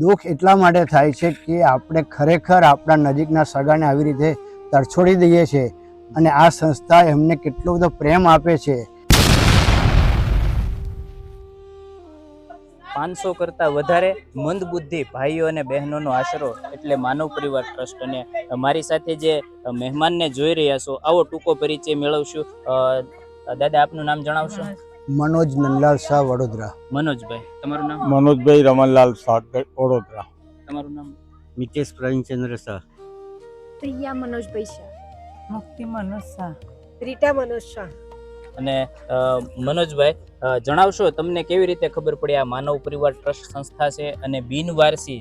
દુઃખ એટલા માટે થાય છે કે આપણે ખરેખર આપણા નજીકના સગાને આવી રીતે તરછોડી દઈએ છીએ અને આ સંસ્થા એમને કેટલો બધો પ્રેમ આપે છે। 500 કરતાં વધારે મંદબુદ્ધિ ભાઈઓ અને બહેનોનો આશરો એટલે માનવ પરિવાર ટ્રસ્ટ। અને મારી સાથે જે મહેમાનને જોઈ રહ્યા છો, આવો ટૂંકો પરિચય મેળવશું। દાદા, આપનું નામ જણાવશો? मनोज नंदलाल शाह वडोदरा। મનોજભાઈ, તમારું નામ? मनोजभाई रमनलाल शाह वडोदरा। તમારું નામ? मितेश प्रवीणचंद्र शाह। प्रिया मनोज भाई शाह। मुक्ति मनोज शाह। રીટા મનોજ શાહ। અને મનોજભાઈ, જણાવશો તમને કેવી રીતે ખબર પડી આ માનવ પરિવાર ટ્રસ્ટ સંસ્થા છે અને બિનવારસી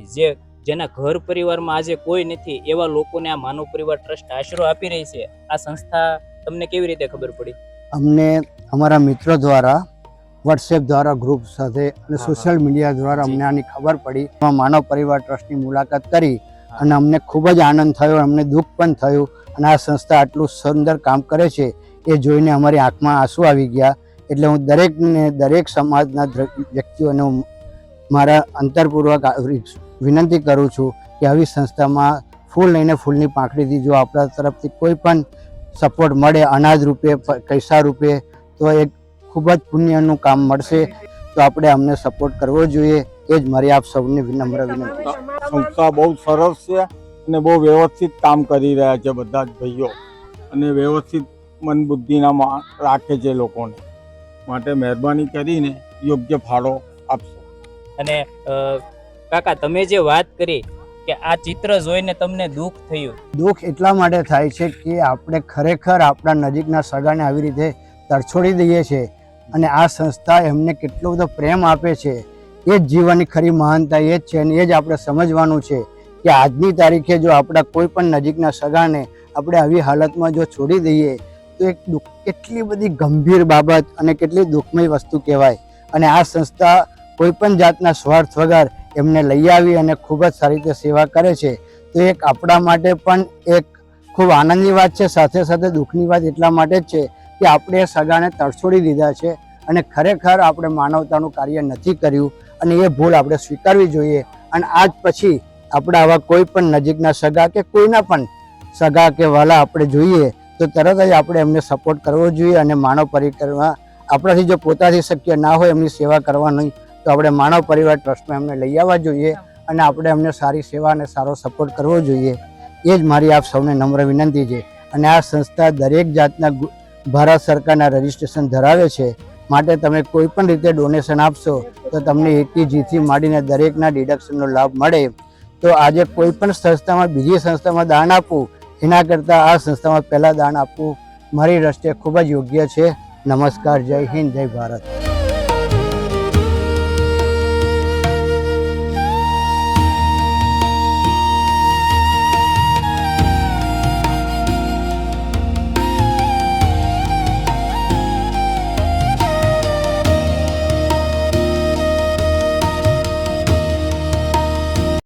જેના ઘર પરિવારમાં આજે કોઈ નથી એવા લોકોને આ માનવ પરિવાર ટ્રસ્ટ આશરો આપી રહી છે, આ સંસ્થા તમને કેવી રીતે ખબર પડી? અમને અમારા મિત્રો દ્વારા વોટ્સએપ દ્વારા ગ્રુપ સાથે અને સોશિયલ મીડિયા દ્વારા અમને આની ખબર પડી। માનવ પરિવાર ટ્રસ્ટની મુલાકાત કરી અને અમને ખૂબ જ આનંદ થયો, અમને દુઃખ પણ થયું અને આ સંસ્થા આટલું સુંદર કામ કરે છે એ જોઈને અમારી આંખમાં આંસુ આવી ગયા। એટલે હું દરેક સમાજના વ્યક્તિઓને મારા અંતરપૂર્વક વિનંતી કરું છું કે આવી સંસ્થામાં ફૂલ લઈને ફૂલની પાંખડીથી જો આપણા તરફથી કોઈ પણ સપોર્ટ મળે, અનાજ રૂપે, પૈસા રૂપે, તો એક ખૂબ જ પુણ્યનું કામ મળશે। તો આપણે અમને સપોર્ટ કરવો જોઈએ, એ જ મારી આપ સૌને વિનમ્ર વિનંતી। સંસ્થા બહુ સરસ છે અને બહુ વ્યવસ્થિત કામ કરી રહ્યા છે બધા જ ભાઈઓ, અને વ્યવસ્થિત મન બુદ્ધિના રાખે છે લોકોને, માટે મહેરબાની કરીને યોગ્ય ફાળો આપશો। અને કાકા, તમે જે વાત કરી કે આ ચિત્ર જોઈને તમને દુઃખ થયું, દુઃખ એટલા માટે થાય છે કે આપણે ખરેખર આપણા નજીકના સગાને આવી રીતે તરછોડી દઈએ છીએ અને આ સંસ્થા એમને કેટલો બધો પ્રેમ આપે છે। એ જ જીવનની ખરી મહાનતા એ જ છે અને એ જ આપણે સમજવાનું છે કે આજની તારીખે જો આપણા કોઈ પણ નજીકના સગાને આપણે આવી હાલતમાં જો છોડી દઈએ તો એક કેટલી બધી ગંભીર બાબત અને કેટલી દુઃખમય વસ્તુ કહેવાય। અને આ સંસ્થા કોઈ પણ જાતના સ્વાર્થ વગર એમને લઈ આવી અને ખૂબ જ સારી રીતે સેવા કરે છે। તો એક આપણા માટે પણ એક ખૂબ આનંદની વાત છે, સાથે સાથે દુઃખની વાત એટલા માટે જ છે કે આપણે એ સગાને તરછોડી દીધા છે અને ખરેખર આપણે માનવતાનું કાર્ય નથી કર્યું અને એ ભૂલ આપણે સ્વીકારવી જોઈએ। અને આજ પછી આપણે આવા કોઈ પણ નજીકના સગા કે કોઈના પણ સગા કે વાલા આપણે જોઈએ તો તરત જ આપણે એમને સપોર્ટ કરવો જોઈએ અને માનવ પરિક્રમા આપણાથી જો પોતાથી શક્ય ના હોય એમની સેવા કરવાની તો આપણે માનવ પરિવાર ટ્રસ્ટમાં એમને લઈ આવવા જોઈએ અને આપણે એમને સારી સેવા અને સારો સપોર્ટ કરવો જોઈએ। એ જ મારી આપ સૌને નમ્ર વિનંતી છે। અને આ સંસ્થા દરેક જાતના ભારત સરકારના રજિસ્ટ્રેશન ધરાવે છે, માટે તમે કોઈ પણ રીતે ડોનેશન આપશો તો તમને ATGથી માંડીને દરેકના ડિડક્શનનો લાભ મળે। તો આજે કોઈ પણ સંસ્થામાં બીજી સંસ્થામાં દાન આપવું એના કરતાં આ સંસ્થામાં પહેલાં દાન આપવું મારી દ્રષ્ટિએ ખૂબ જ યોગ્ય છે। નમસ્કાર, જય હિન્દ, જય ભારત।